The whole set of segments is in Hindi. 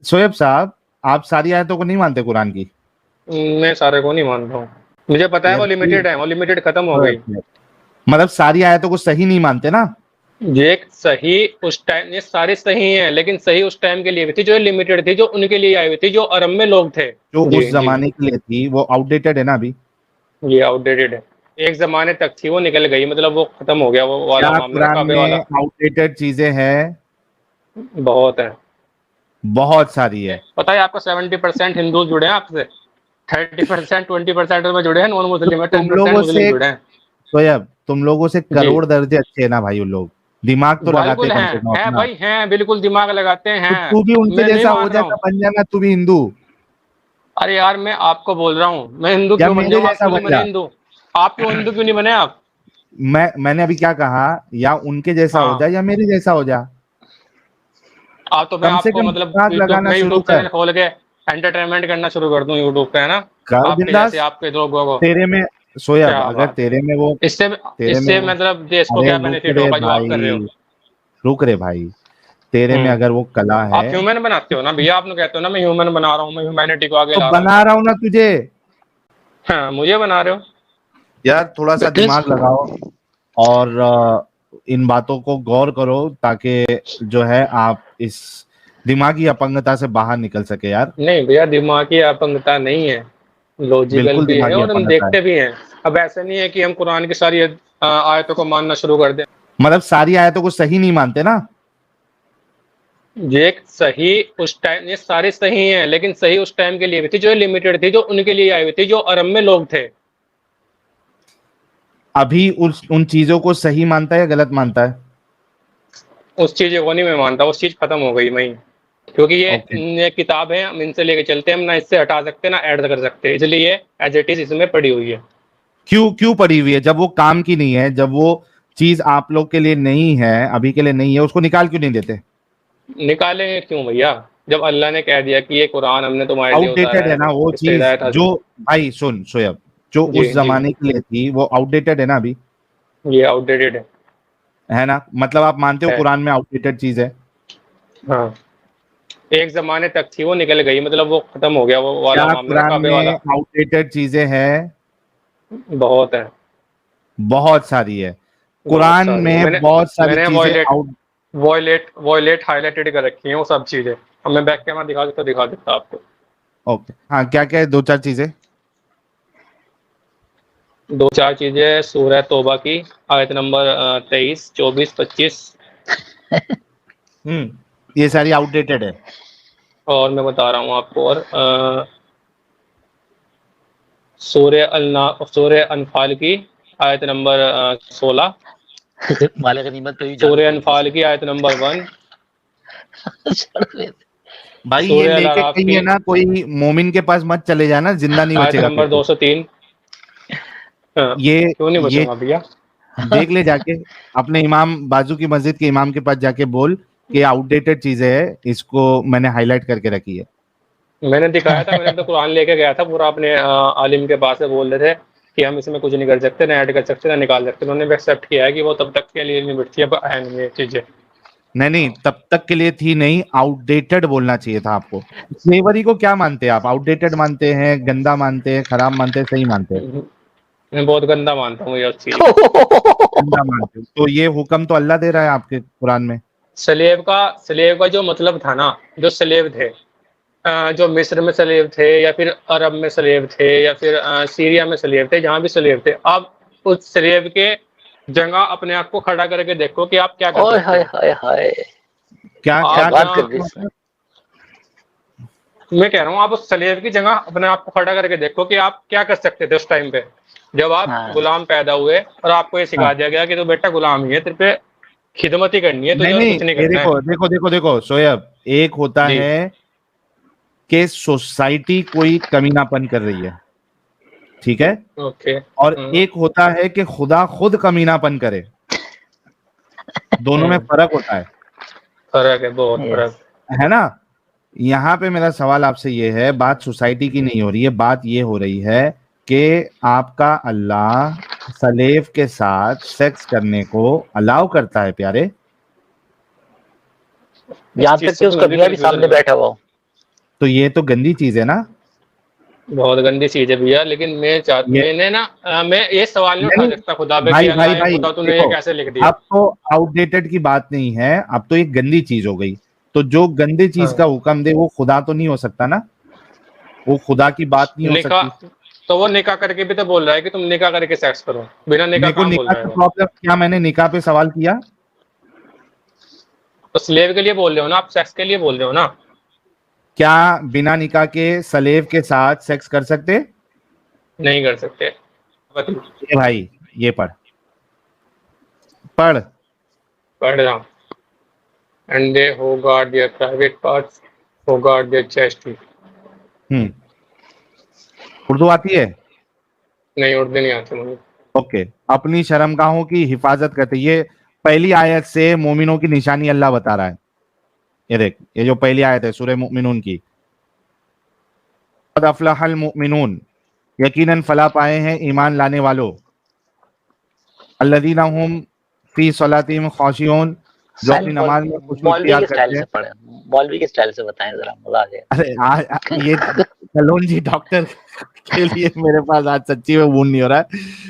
शोएब साहब, आप सारी आयतों को नहीं मानते कुरान की? मैं सारे को नहीं मानता हूँ, मुझे पता है वो लिमिटेड है, वो लिमिटेड खत्म हो गई। मतलब सारी आयतों को सही नहीं मानते ना? ये सही उस टाइम, ये सारी सही हैं, लेकिन सही उस टाइम के लिए भी थी जो लिमिटेड थी, जो उनके लिए आई हुई थी, जो अरब में लोग थे। जो जी उस जमाने के लिए थी वो आउटडेटेड है ना अभी? ये आउटडेटेड है, एक जमाने तक थी, वो निकल गई, मतलब वो खत्म हो गया वो वाला क्या मामला, कुरान काबे वाला। में आउटडेटेड चीजें हैं? बहुत है, बहुत सारी है। पता है आपको 70% हिंदू जुड़े हैं आपसे, 30% 20% में जुड़े हैं, नॉन तो मुस्लिम है, तुम 10% लोगों मुस्लिम से, जुड़े हैं। शोएब, तुम लोगों से जी करोड़ दर्जे अच्छे है ना भाई वो लोग। दिमाग तो लगाते बिल्कुल कम हैं, से कम हैं अपना। भाई हैं, बिल्कुल दिमाग लगाते तो हैं। तू भी उनके मैं नहीं जैसा हो मान रहा जाना, हूँ, बन जाना तू भी हिंदू। अरे यार मैं आपको बोल रहा हूँ, मैं हिंदू या क्यों बन मेरे जाऊँ, आप जैसा क्यों नहीं बन बने जा। हिंदू? आप क्यों हिंदू क्यों नहीं बने आप? मैंने अभी क्या कहा? या उनके जैसा हो जा हाँ, या मेरे जैसा हो जा। आप तो मैं कम से आपको कम मतलब दिमाग लगाना मैं शुरू यूट्यूब कर। चैनल खोल के एंटरटेनमेंट करना शुरू कर दूं यूट्यूब पे, है ना? कर आपके जैसे बिंदास। आपके लोगों को। तेरे में, शोएब, क्या अगर बात है, इससे तेरे में इससे वो, मतलब देश को अरे क्या रुक बेनिफिट रे होगा जो आप कर रहे हो? भाई, रुक रे भाई। तेरे में अगर वो कला है आप ह्यूमन बनाते हो ना भैया, आप लोग कहते हो ना मैं ह्यूमन बना रहा हूँ, मैं ह्यूमैनिटी को आगे तो ला रहा हूँ। बना रहा हूं ना तुझे। हाँ मुझे बना रहे हो। यार थोड़ा सा That is दिमाग लगाओ और इन बातों को गौर करो ताकि जो है आप इस दिमागी अपंगता से बाहर निकल सके यार। नहीं भैया, दिमागी अपंगता नहीं है, लॉजिकल बिल्कुल भी है दिमागी और हम अपंगता है। देखते भी हैं। अब ऐसा नहीं है कि हम कुरान की सारी आयतों को मानना शुरू कर दें। मतलब सारी आयतों को सही नहीं मानते ना? ये सही उस टाइम, ये सारी सही हैं, लेकिन सही उस टाइम के लिए भी थी, जो लिमिटेड थी, जो उनके लिए आई हुई थी, जो अरब में लोग थे। अभी उन चीजों को सही मानता है या गलत मानता है? उस चीज को नहीं मैं मानता, उस चीज खत्म हो गई वही, क्योंकि ओके। ये किताब है, हम इनसे लेके चलते हैं, हम ना इससे हटा सकते ना ऐड कर सकते, इसलिए ये एज इट इज इसमें पड़ी हुई है। क्यों क्यों पड़ी हुई है? जब वो काम की नहीं है, जब वो चीज आप लोग के लिए नहीं है, अभी के लिए नहीं है, उसको निकाल क्यों नहीं देते? निकालेंगे क्यों भैया, जब अल्लाह ने कह दिया कि ये कुरान हमने तुम्हारे लिए उतारा आउटडेटेड है है, ना वो इससे चीज हिदायत हासिल। जो, भाई सुन शोएब, जो जी उस जी, जमाने के लिए थी वो आउटडेटेड है ना अभी? ये आउटडेटेड है ना? मतलब आप मानते हो है। कुरान में आउटडेटेड चीज है? हाँ, एक जमाने तक थी, वो निकल गई, मतलब वो खत्म हो गया वो वाला क्या मामला, कुरान काबे में वाला। आउटडेटेड चीजें हैं? बहुत है, बहुत सारी है। बहुत कुरान सारी है। में मैंने बहुत सारी मैंने चीजें आउट। वॉयलेट हाईलाइटेड कर रखी है वो सब चीजें। अब मैं बैक कैमरा दिखा देता आपको। ओके, हाँ, क्या क्या है, दो चार चीजें? दो चार चीजें, सूरह तौबा की आयत नंबर 23, 24, 25। ये सारी आउटडेटेड है। और मैं बता रहा हूँ आपको, और सूरह अनफाल की आयत नंबर 16, माले गनीमत पे भी जान सूरह पड़ी अनफाल की आयत नंबर 1, भाई ये सूरह अल लेके अराफ कहीं की है ना, कोई मोमिन के पास मत चले जाना, जिंदा नहीं आयत बचेगा फिर नंबर तू। 203। हाँ, क्यों नहीं ये बचूंगा भैया? देख ले जाके, अपने इमाम, बाजू की मस्जिद के इमाम के पास जाके बोल कि आउटडेटेड चीजें है, इसको मैंने हाईलाइट करके रखी है। मैंने दिखाया था, मैंने तो कुरान लेके गया था पूरा अपने आलिम के पास से, बोल रहे थे कि हम इसमें कुछ नहीं कर सकते, ना ऐड कर सकते ना निकाल सकते, उन्होंने भी एक्सेप्ट किया है कि वो तब तक के लिए लिमिट थी, अब है नहीं ये चीजें। नहीं नहीं, तब तक के लिए थी नहीं, आउटडेटेड बोलना चाहिए था आपको। स्लेवरी को क्या मानते हैं आप? आउटडेटेड मानते हैं, गंदा मानते हैं, खराब मानते हैं, सही मानते हैं? मैं बहुत गंदा मानता हूँ ये उस चीज को। गंदा मानते हैं तो ये हुक्म तो अल्लाह दे रहा है आपके कुरान में। स्लेव का जो मतलब था ना, जो स्लेव थे, जो मिस्र में स्लेव थे, या फिर अरब में स्लेव थे, या फिर सीरिया में स्लेव थे, जहां भी स्लेव थे, आप उस स्लेव के जगह अपने आप को खड़ा करके देखो कि आप क्या कर ओए सकते हाय हो। हाय हाय, क्या क्या क्या आप बात कर कर जहाँ, दी सकते इसने। हो? मैं कह रहा हूँ आप उस स्लेव की जगह अपने आप को खड़ा करके देखो कि आप क्या कर सकते थे उस टाइम पे, जब आप हाँ गुलाम पैदा हुए और आपको ये हाँ। सिखा दिया गया कि तो बेटा गुलाम ही है, तेरे पे खिदमत ही करनी है तुझे, नहीं और नहीं, कुछ नहीं ये करना है। देखो देखो देखो देखो शोएब, एक होता जी, है कि सोसाइटी कोई कमीनापन कर रही है, ठीक है, ओके। और एक होता है कि खुदा खुद कमीनापन करे। दोनों में फर्क होता फर्क है, बहुत यस, फर्क। है ना? यहाँ पे मेरा सवाल आपसे ये है, बात सोसाइटी की नहीं हो रही है, बात ये हो रही है कि आपका अल्लाह सलेव के साथ सेक्स करने को अलाउ करता है प्यारे? इस यहाँ चीज तक से कि तो उसका मैं भी मियाँ भी कंफ्यूजन सामने में हूँ। बैठा हुआ हो। तो ये तो गंदी चीज है ना। बहुत गंदी चीज है भैया, लेकिन मैंने ना मैं ये सवाल नहीं उठा नहीं सकता खुदा पे कि भाई अल्लाह भाई या भाई खुदा तूने ये देखो, कैसे लिख दिया। अब तो आउटडेटेड की बात नहीं है, अब तो एक गंदी चीज हो गई। तो जो गंदी चीज हाँ का हुक्म दे वो खुदा तो नहीं हो सकता ना, वो खुदा की बात नहीं हो सकती। निकाह, तो वो निकाह करके भी तो बोल रहा है कि तुम निकाह करके सेक्स करो, बिना निकाह मेरे को काम बोल निकाह रहा है का वो। प्रॉब्लम क्या, मैंने निकाह पे सवाल किया? तो स्लेव के लिए बोल रहे हो ना आप, सेक्स के लिए बोल रहे हो ना। क्या बिना निकाह के सलेव के साथ सेक्स कर सकते? नहीं कर सकते। ये भाई, ये पढ़ पढ़। पढ़ रहा हूँ। And they who guard their private parts, who guard their chesty. Urdu आती है? नहीं उर्दू नहीं आती मुझे। ओके। अपनी शर्मगाहों की हिफाजत करते, ये पहली आयत से मोमिनों की निशानी अल्लाह बता रहा है। ये देख, ये जो पहली आयत है सूरह मुमिनून की, क़द अफ़लहल मुमिनून, यकीनन फला पाए हैं ईमान लाने वालों, अल्लज़ीना हुम फी सलातिहिम खाशिऊन, जो अपनी नमाज में खुशू मौलवी इख्तियार के स्टाइल करते से हैं। पढ़े, मौलवी के स्टाइल से बताएं जरा, मजा आ जाए। अरे ये कलोन जी डॉक्टर के लिए मेरे पास आज सच्ची में मूड नहीं हो रहा है,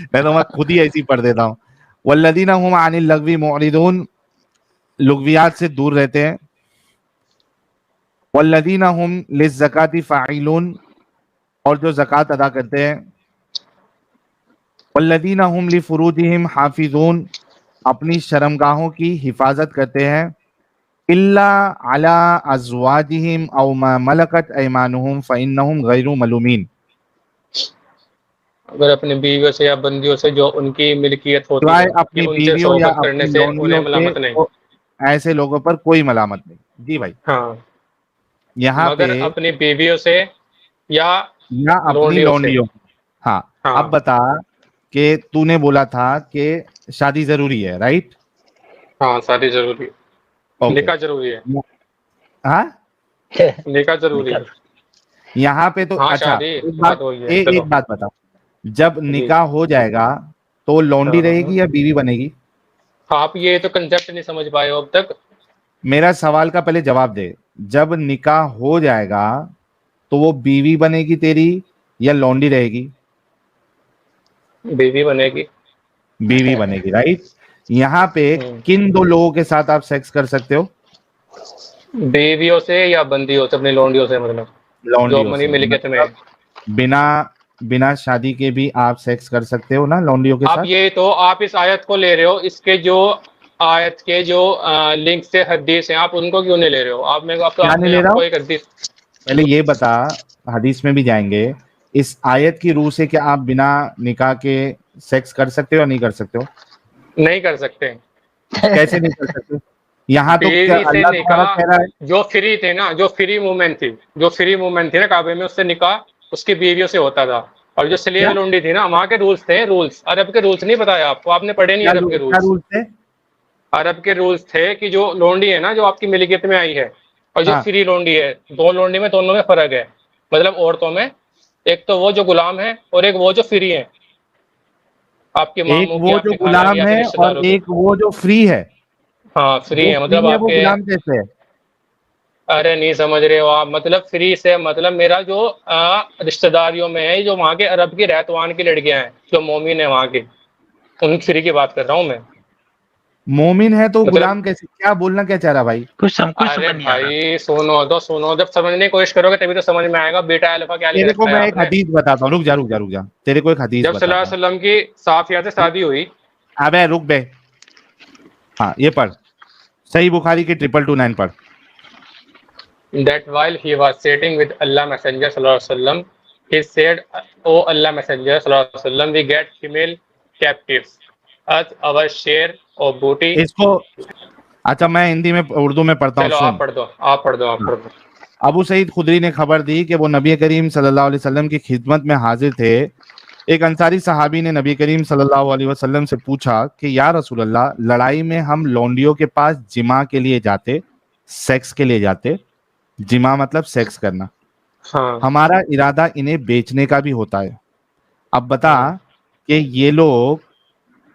नहीं तो मैं खुद ही ऐसी पढ़ देता हूँ। वल्लज़ीना हुम अनिल लगवी मुअरिदून, लुग़वियात से दूर रहते हैं। वल्लज़ीना हुम लिज़्ज़काति फ़ाइलून, और जो ज़कात अदा करते हैं। वल्लज़ीना हुम लिफ़ुरूजिहिम हाफ़िज़ून, अपनी शर्मगाहों की हिफाजत करते हैं। इल्ला अला अज़वाजिहिम औ मा मलकत ऐमानुहुम फ़इन्नहुम गैरु मलूमीन। अगर अपनी बीवियों से या बंदियों से जो उनकी मिल्कियत होती सिवाय है कि अपनी उनसे बीवियों या सोहबत करने अपनी से उन्हें लौंडियों के, मलामत नहीं। तो ऐसे लोगों पर कोई मलामत नहीं। जी भाई, हाँ, यहाँ पे, मगर अपनी बीवियों से या या अपनी लोंडियों से। लौंडियों। हाँ। अब हाँ बता कि तूने बोला था कि शादी जरूरी है, राइट? हाँ, शादी जरूरी है, ओके। निकाह जरूरी है, हाँ, निकाह जरूरी है। निकाल। यहाँ पे तो हाँ अच्छा, शादी, एक बात बात, वही है, चलो। एक बात बता, जब जी। निकाह हो जाएगा तो वो लौंडी हाँ, रहेगी या बीवी बनेगी? आप ये तो कंसेप्ट नहीं समझ पाए हो अब तक। मेरा सवाल का पहले जवाब दे। जब निकाह हो जाएगा तो वो बीवी बनेगी तेरी या लौंडी रहेगी? बीवी बनेगी। बीवी बनेगी, राइट? यहाँ पे किन दो लोगों के साथ आप सेक्स कर सकते हो? बीवियों से या बंदियों से, अपनी लोंडियों से, मतलब जो लौंडियों अपनी से, मिल्कियत में है। मतलब बिना बिना शादी के भी आप सेक्स कर सकते हो ना लौंडियों के आप साथ? ये तो आप इस आयत को ले रहे हो, इसके जो आयत के जो लिंक से हदीस हैं, आप उनको क्यों नहीं ले रहे हो? आप मेरे को, अब तो क्या नहीं आपने ले रहा आपको हूँ? एक हदीस। पहले ये बता, हदीस में भी जाएंगे, इस आयत की रूह से क्या आप बिना निकाह के सेक्स कर सकते हो या नहीं कर सकते हो? नहीं कर सकते। कैसे नहीं कर सकते? यहाँ तो क्या बीवी से अल्लाह तुम्हारा निकाह, कह रहा है? जो फ्री थे ना, जो फ्री मूवमेंट थी, जो फ्री मूवमेंट थी ना काबे में, उससे निकाह उसकी बीवियों से होता था। और जो स्लेव क्या लोंडी थी ना, वहाँ के रूल्स थे, रूल्स, अरब के रूल्स नहीं बताया आपको, आपने पढ़े नहीं अरब के क्या रूल्स। रूल थे? अरब के रूल्स थे कि जो लोंडी है ना, जो आपकी मिल्कियत में आई है, और जो हाँ, फ्री लोंडी है, दो लोंडी में, दोनों में फर्क है। मतलब औरतों में, एक तो वो जो गुलाम है और एक वो जो फ्री है, आपके एक मामू की, वो जो आपकी खाला की, गुलाम या फिर है और रिश्तेदारों की। एक वो जो फ्री है। हाँ फ्री जो है, फ्री मतलब है वो आपके। गुलाम कैसे है? अरे नहीं समझ रहे हो आप, मतलब फ्री से मतलब मेरा जो रिश्तेदारियों में है, जो वहाँ के अरब की रहतवान की लड़कियां हैं, जो मोमिन है वहाँ की, उन फ्री की बात कर रहा हूँ मैं। मोमिन है तो मतलब गुलाम कैसे? क्या बोलना क्या चाह रहा भाई? कुछ अरे समझ नहीं आ रहा। भाई सुनो तो, सुनो, जब समझने की कोशिश करोगे तभी तो समझ में आएगा बेटा अल्फा क्या लिख तेरे को रखा है मैं एक आपने। हदीस बताता हूँ, रुक जा रुक जा रुक जा, तेरे को एक हदीस जब सल्लल्लाहु बताता अलैहि हूँ। वसल्लम की साफिया से शादी हुई। अबे रुक बे। हाँ, ये पढ़, सही बुखारी की 2229 पढ़। That while he was sitting with Allah Messenger sallallahu alaihi wasallam, he said, "O Allah Messenger sallallahu alaihi wasallam, we get female captives as our share of booty." इसको, अच्छा मैं हिंदी में उर्दू में पढ़ता हूँ, चलो आप सुन। पढ़ दो, आप पढ़ दो, आप हाँ। पढ़ दो। अबू सईद खुदरी ने खबर दी कि वो नबी करीम सल्लल्लाहु अलैहि वसल्लम की खिदमत में हाजिर थे। एक अंसारी सहाबी ने नबी करीम सल्लल्लाहु अलैहि वसल्लम से पूछा कि या रसूल अल्लाह, लड़ाई में हम लौंडियों के पास जिमा के लिए जाते, सेक्स के लिए जाते, जिमा मतलब सेक्स करना, हाँ हमारा इरादा इन्हें बेचने का भी होता है। अब बता हाँ। कि ये लोग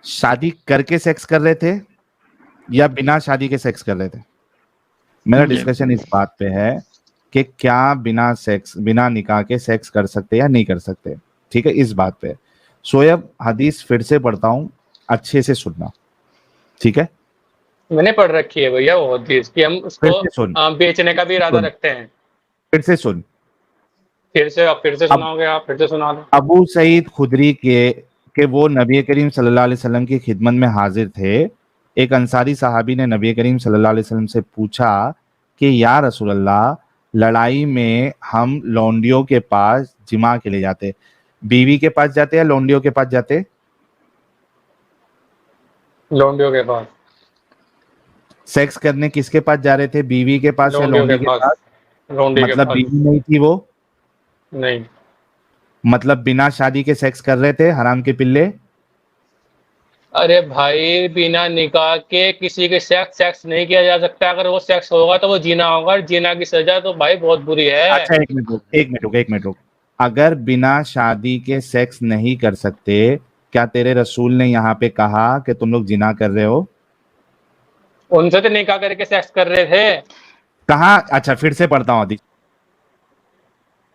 शादी करके सेक्स कर रहे थे या बिना शादी के सेक्स कर रहे थे? मेरा डिस्कशन इस बात पे है कि क्या बिना निकाह के सेक्स कर सकते या नहीं कर सकते, ठीक है, इस बात पे। सोयब हदीस फिर से पढ़ता हूं, अच्छे से सुनना, ठीक है। मैंने पढ़ रखी है भैया वो हदीस कि हम फिर उसको से सुन, बेचने का भी इरादा सुन, रखते हैं। फिर से सुन। फिर से अब सुनाओगे आप? फिर से सुना दो। अबू सईद खुदरी के वो नबी करीम सल्लल्लाहु अलैहि वसल्लम की खिदमत में हाजिर थे। एक अंसारी सहाबी ने नबी करीम सल्लल्लाहु अलैहि वसल्लम से पूछा कि या रसूल अल्लाह, लड़ाई में हम लौंडियों के पास जिमा के लिए जाते, बीवी के पास जाते या लौंडियों के पास जाते? लौंडियों के पास। सेक्स करने किसके पास जा रहे थे, बीवी के पास या लौंडियों के लौंडी के पास। पास? लौंडी के मतलब पास। बीवी नहीं थी वो? नहीं। मतलब बिना शादी के सेक्स कर रहे थे, हराम के पिल्ले? अरे भाई, बिना निकाह के किसी के सेक्स नहीं किया जा सकता। अगर वो सेक्स होगा तो वो जीना होगा, और जीना की सजा तो भाई बहुत बुरी है। अच्छा, एक मिनट रुक। अगर बिना शादी के सेक्स नहीं कर सकते, क्या तेरे रसूल ने यहाँ पे कहा कि तुम लोग जिना कर रहे हो? उनसे तो निकाह करके सेक्स कर रहे थे। कहा? अच्छा, फिर से पढ़ता हूँ हदीस।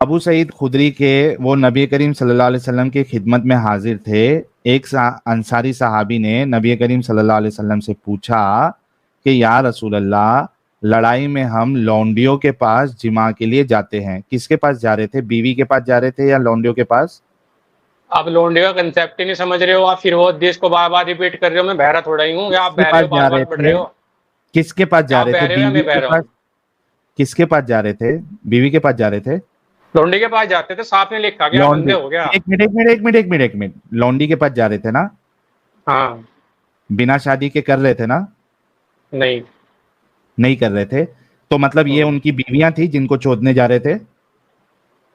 अबू सईद खुदरी के वो नबी करीम सल्लल्लाहु अलैहि वसल्लम की खिदमत में हाजिर थे। एक अंसारी सहाबी ने नबी करीम सल्लल्लाहु अलैहि वसल्लम से पूछा कि या रसूल अल्लाह, लड़ाई में हम लौंडियों के पास जिमा के लिए जाते हैं। किसके पास जा रहे थे, बीवी के पास जा रहे थे या लौंडियों के पास? आप लौंडे का कंसेप्ट ही नहीं समझ रहे हो। आप फिर वो देश को बार बार रिपीट कर रहे हो। मैं बहरा थोड़ा ही हूँ, या आप किसके बहरे पास हो, जा बार बार रहे पढ़ रहे थे? हो? किसके पास जा आप रहे थे, बहरे हो या बीवी मैं के बहरा पास? हूँ? किसके पास जा रहे थे, बीवी के पास जा रहे थे? लौंडी के पास जाते थे, साथ में लिखा गया, लौंडी, अंधे हो गया। एक मिनट, लौंडी के पास जा रहे थे ना? हाँ। बिना शादी के कर रहे थे ना? नहीं। नहीं कर रहे थे, तो मतलब ये उनकी बीवियां थी जिनको चोदने जा रहे थे?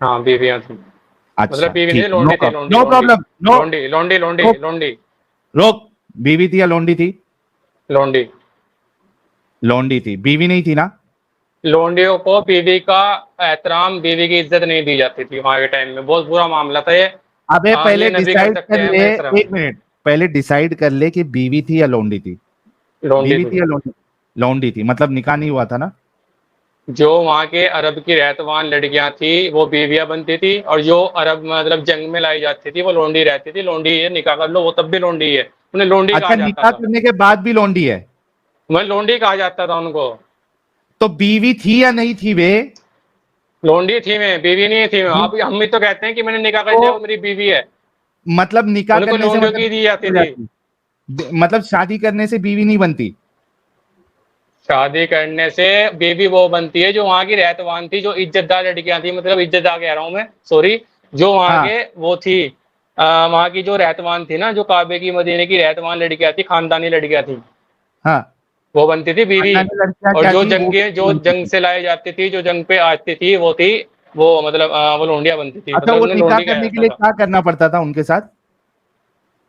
हाँ, बीवियां थी। अच्छा मतलब बीवी नहीं, ठीक, नो लौंडी थी, प्रॉब्लम, लौंडी नो लौंडी। Problem, no. लौंडी लौंडी लौंडी रोक, लौंडी। रोक। बीवी थी या लौंडी थी? लौंडी। लौंडी थी, बीवी नहीं थी ना? लौंडियों को बीवी का एहतराम, बीवी की इज्जत नहीं दी जाती थी वहां के टाइम में। बहुत बुरा मामला था ये। अबे ये पहले नबी कर डिसाइड सकते कर हैं, ले, मैं एहतराम। एक मिनट, पहले डिसाइड कर ले कि बीवी थी या लौंडी थी। लौंडी बीवी थी। थी या लौंडी? लौंडी थी, मतलब निकाह नहीं हुआ था ना? जो वहाँ के अरब की रहतवान लड़कियां थी वो बीवियां बनती थी, और जो अरब मतलब जंग में लाई जाती थी वो लौंडी रहती थी। लौंडी है, निकाह कर लो, वो तब भी लौंडी है। उन्हें लौंडी कहा अच्छा, जाता निकाह था। करने के बाद भी लौंडी है? मैं लौंडी कहा जाता था उनको। तो बीवी थी या नहीं थी वे? लौंडी थी मैं, बीवी नहीं थी मैं। आप हम भी तो कहते हैं कि मैंने निकाह कर तो लिया, वो मेरी बीवी है। मतलब निकाह उनको करने से लौंडियों मतलब की दी जाती हो थी। जाती, मतलब शादी करने से बीवी नहीं बनती? शादी करने से बीवी वो बनती है जो वहां की रहतवान थी, जो इज्जतदार लड़कियां थी। मतलब इज्जतदार कह रहा हूं मैं, सॉरी। जो वहां हाँ, के वो थी, वहां की जो रहतवान थी ना, जो काबे की मदीने की रहतवान लड़कियां थी, खानदानी लड़कियां थी, हाँ। वो बनती थी बीवी। खानदानी लड़कियां और क्या जो थी, वो जो बनती जंग थी? से लाई जाती थी, जो जंग पे आती थी, वो थी वो मतलब वो लोंडिया बनती थी। अच्छा, मतलब वो उन्हें निकाह लोंडी कहा करने के जाता लिए था। क्या करना पड़ता था उनके साथ?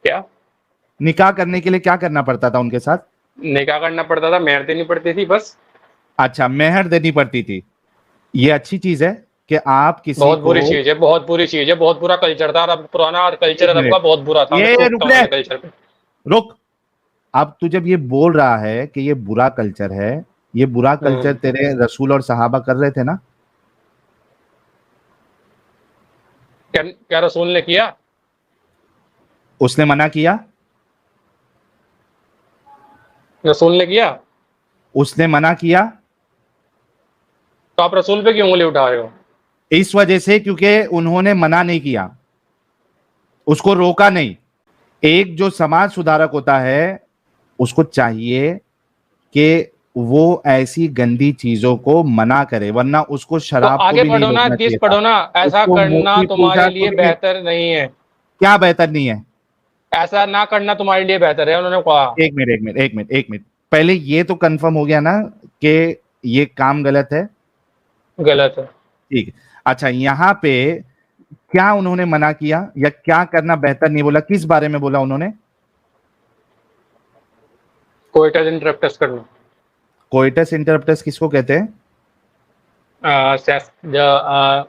क्या? निकाह करने के लिए क्या करना पड़ता था उनके साथ? निकाह करना पड़ता था, मेहर देनी पड़ती थी, बस। अच्छा, मेहर देनी पड़ती थी। ये अच्छी चीज है कि आप किसी बहुत को। बुरी चीज है, बहुत बुरी चीज है। बहुत बुरा कल्चर था अरब, पुराना और कल्चर एक अरब मिनट, का बहुत बुरा था। मैं ये थूकता रुक हूँ ले, ऐसे कल्चर पे। रुक। अब तू जब ये बोल रहा है कि ये बुरा कल्चर है, ये बुरा कल्चर तेरे रसूल और सहाबा कर रहे थे ना? क्या क्या रसूल ने किया? उसने मना किया? रसूल ने किया? उसने मना किया? तो आप रसूल पे क्यों उंगली उठा रहे हो? इस वजह से क्योंकि उन्होंने मना नहीं किया, उसको रोका नहीं। एक जो समाज सुधारक होता है, उसको चाहिए कि वो ऐसी गंदी चीजों को मना करे, वरना उसको तो शराब को आगे भी नहीं पढ़ो ना, रोकना हदीस चाहिए था, पढ़ो ना। ऐसा उसको करना मूर्ति तुम्हारे पूजा को लिए भी नहीं। बेहतर नहीं है। क्या बेहतर नहीं है? ऐसा ना करना तुम्हारे लिए बेहतर है, उन्होंने कहा। एक मिनट, पहले ये तो कंफर्म हो गया ना कि ये काम गलत है? गलत है। ठीक। अच्छा, यहाँ पे क्या उन्होंने मना किया या क्या करना बेहतर नहीं बोला, किस बारे में बोला उन्होंने? कोइटस इंटरप्टस करना। कोइटस इंटरप्टस किसको कहते हैं?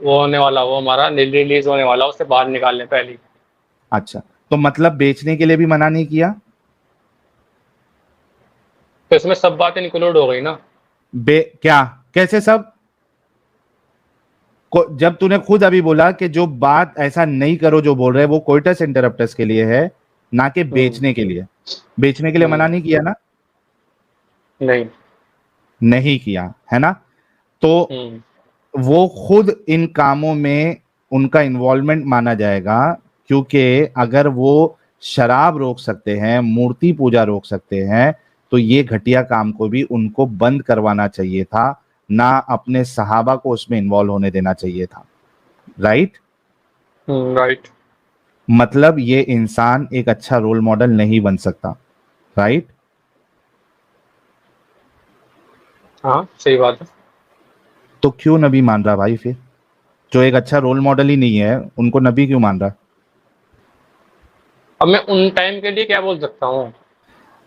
वो होने वाला, वो हमारा रिलीज होने वाला, उससे बाहर निकालने पहले। अच्छा, तो मतलब बेचने के लिए भी मना नहीं किया? तो इसमें सब बातें इंक्लूड हो गई ना। क्या, कैसे सब? जब तूने खुद अभी बोला कि जो बात ऐसा नहीं करो जो बोल रहे हैं वो कोइटस इंटरप्टस के लिए है, ना कि बेचने के लिए। बेचने के लिए मना नहीं किया ना? नहीं किया है ना? तो वो खुद इन कामों में उनका इन्वॉल्वमेंट माना जाएगा, क्योंकि अगर वो शराब रोक सकते हैं, मूर्ति पूजा रोक सकते हैं, तो ये घटिया काम को भी उनको बंद करवाना चाहिए था, ना अपने सहाबा को उसमें इन्वॉल्व होने देना चाहिए था। राइट? राइट। मतलब ये इंसान एक अच्छा रोल मॉडल नहीं बन सकता। राइट? हाँ, सही बात है। तो क्यों नबी मान रहा भाई? फिर जो एक अच्छा रोल मॉडल ही नहीं है उनको नबी क्यों मान रहा? अब मैं उन टाइम के लिए क्या बोल सकता हूँ?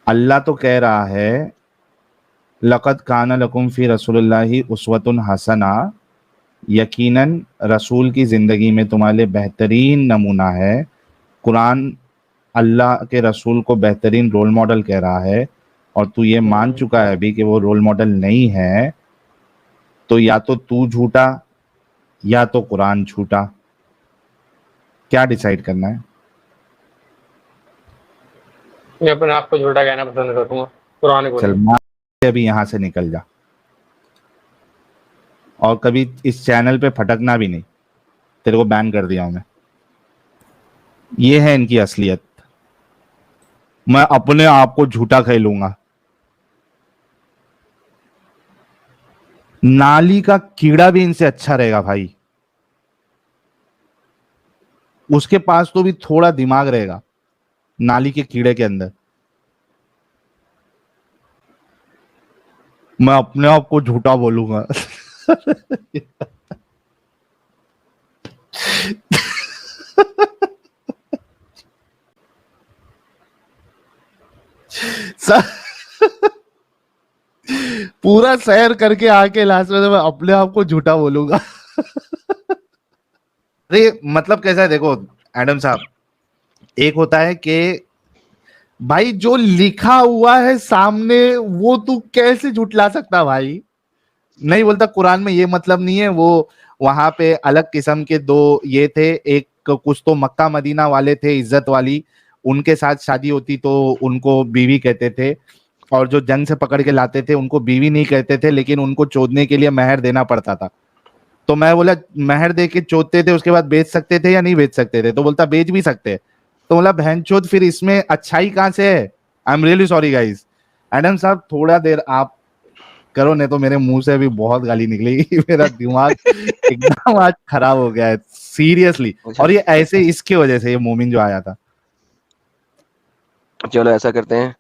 अल्लाह तो कह रहा है लक़द काना लकुम फी रसूलिल्लाहि उस्वतुन हसना, यकीनन रसूल की जिंदगी में तुम्हारे लिए बेहतरीन नमूना है। कुरान अल्लाह के रसूल को बेहतरीन रोल मॉडल कह रहा है, और तू ये मान चुका है अभी कि वो रोल मॉडल नहीं है, तो या तो तू झूठा या तो कुरान झूठा। क्या डिसाइड करना है? मैं अपने आप को झूठा कहना पसंद करूंगा, कुरान को चल नहीं। मान, अभी यहां से निकल जा और कभी इस चैनल पे फटकना भी नहीं, तेरे को बैन कर दिया हूं मैं। ये है इनकी असलियत। मैं अपने आप को झूठा खेलूंगा। नाली का कीड़ा भी इनसे अच्छा रहेगा भाई, उसके पास तो भी थोड़ा दिमाग रहेगा नाली के कीड़े के अंदर। मैं अपने आप को झूठा बोलूंगा। पूरा सैर करके आके लास्ट में मैं अपने आप को झूठा बोलूंगा। अरे मतलब कैसा है देखो एडम साहब, एक होता है कि भाई जो लिखा हुआ है सामने वो तू कैसे झुटला सकता भाई? नहीं बोलता कुरान में ये मतलब नहीं है, वो वहां पे अलग किस्म के दो ये थे, एक कुछ तो मक्का मदीना वाले थे इज्जत वाली, उनके साथ शादी होती तो उनको बीवी कहते थे, और जो जंग से पकड़ के लाते थे उनको बीवी नहीं कहते थे, लेकिन उनको चोदने के लिए महर देना पड़ता था। तो मैं बोला महर दे के चोदते थे, उसके बाद बेच सकते थे या नहीं बेच सकते थे? तो बोलता बेच भी सकते। तो बोला बहनचोद फिर इसमें अच्छाई कहां से है? I am really sorry guys. Adam साहब थोड़ा देर आप करो, नहीं तो मेरे मुंह से भी बहुत गाली निकलेगी। मेरा दिमाग एकदम आज खराब हो गया है सीरियसली, और ये ऐसे इसके वजह से ये मोमिन जो आया था। चलो ऐसा करते हैं,